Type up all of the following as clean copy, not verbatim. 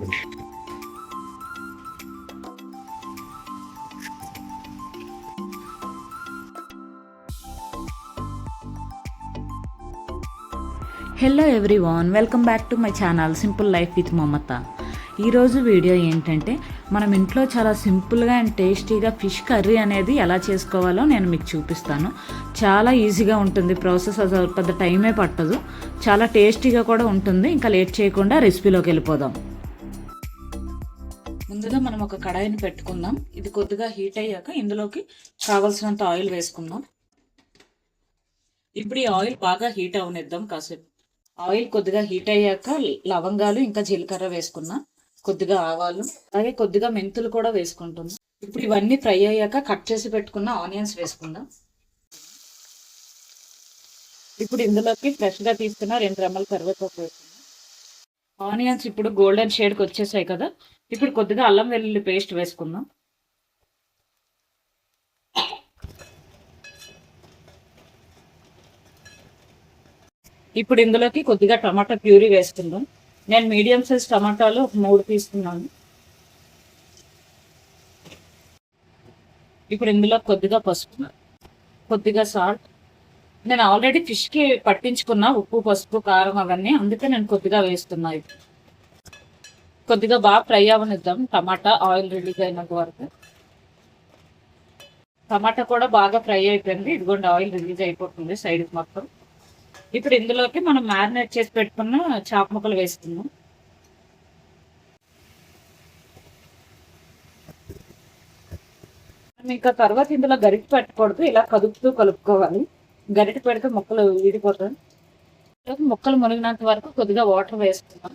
Hello everyone, welcome back to my channel simple life with Mamata. ఈరోజు video ఏంటంటే మనం ఇంట్లో చాలా సింపుల్గా అండ్ టేస్టీగా ఫిష్ కర్రీ అనేది ఎలా చేసుకోవాలో నేను మీకు చూపిస్తాను. చాలా ఈజీగా ఉంటుంది ప్రాసెస్, అసలు పెద్ద టైమే పట్టదు, చాలా టేస్టీగా కూడా ఉంటుంది. ఇంకా లేట్ చేయకుండా రెసిపీలోకి వెళ్ళిపోదాం. ముందుగా మనం ఒక కడాయిని పెట్టుకుందాం. ఇది కొద్దిగా హీట్ అయ్యాక ఇందులోకి కావాల్సినంత ఆయిల్ వేసుకుందాం. ఇప్పుడు ఈ ఆయిల్ బాగా హీట్ అవనిద్దాం కాసేపు. ఆయిల్ కొద్దిగా హీట్ అయ్యాక లవంగాలు ఇంకా జీలకర్ర వేసుకున్నా, కొద్దిగా ఆవాలు, అలాగే కొద్దిగా మెంతులు కూడా వేసుకుంటున్నా. ఇప్పుడు ఇవన్నీ ఫ్రై అయ్యాక కట్ చేసి పెట్టుకున్న ఆనియన్స్ వేసుకుందాం. ఇప్పుడు ఇందులోకి ఫ్రెష్గా తీసుకున్న 2 రెమ్మల కరివేపాకు వేసుకుందాం. ఆనియన్స్ ఇప్పుడు గోల్డెన్ షేడ్కి వచ్చేసాయి కదా, ఇప్పుడు కొద్దిగా అల్లం వెల్లుల్లి పేస్ట్ వేసుకుందాం. ఇప్పుడు ఇందులోకి కొద్దిగా టమాటా ప్యూరీ వేసుకుందాం. నేను మీడియం సైజ్ టమాటాలు 3 తీసుకున్నాను. ఇప్పుడు ఇందులో కొద్దిగా పసుపు, కొద్దిగా సాల్ట్. నేను ఆల్రెడీ ఫిష్కి పట్టించుకున్నా ఉప్పు, పసుపు, కారం అవన్నీ, అందుకే నేను కొద్దిగా వేస్తున్నా. కొద్దిగా బాగా ఫ్రై అవనిద్దాం టమాటా ఆయిల్ రిలీజ్ అయినంత వరకు. టమాటా కూడా బాగా ఫ్రై అయిపోయింది, ఇదిగోండి ఆయిల్ రిలీజ్ అయిపోతుంది సైడ్కి మొత్తం. ఇప్పుడు ఇందులోకి మనం మ్యారినేట్ చేసి పెట్టుకున్న చాప ముక్కలు వేసుకుందాం. ఇంకా తర్వాత ఇందులో గరిటె పెట్టకూడదు, ఇలా కదుపుతూ కలుపుకోవాలి. గరిటె పెడితే ముక్కలు విడిపోతాయి. ముక్కలు మునిగినంత వరకు కొద్దిగా వాటర్ వేసుకుందాం.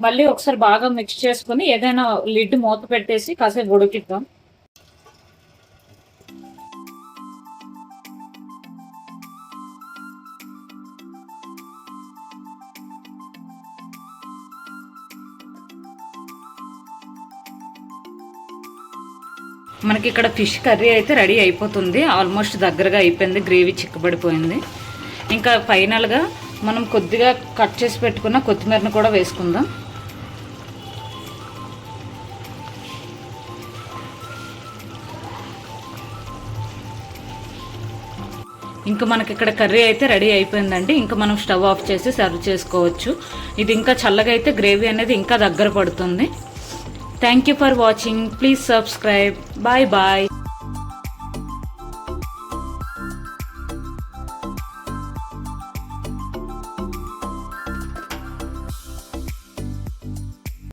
మళ్ళీ ఒకసారి బాగా మిక్స్ చేసుకుని ఏదైనా లిడ్ మూత పెట్టేసి కాసేపు ఉడికిద్దాం. మనకి ఇక్కడ ఫిష్ కర్రీ అయితే రెడీ అయిపోతుంది. ఆల్మోస్ట్ దగ్గరగా అయిపోయింది, గ్రేవీ చిక్కబడిపోయింది. ఇంకా ఫైనల్గా మనం కొద్దిగా కట్ చేసి పెట్టుకున్న కొత్తిమీరను కూడా వేసుకుందాం. ఇంకా మనకి ఇక్కడ కర్రీ అయితే రెడీ అయిపోయిందండి. ఇంకా మనం స్టవ్ ఆఫ్ చేసి సర్వ్ చేసుకోవచ్చు. ఇది ఇంకా చల్లగా అయితే గ్రేవీ అనేది ఇంకా దగ్గర పడుతుంది. Thank you for watching. Please subscribe. Bye bye.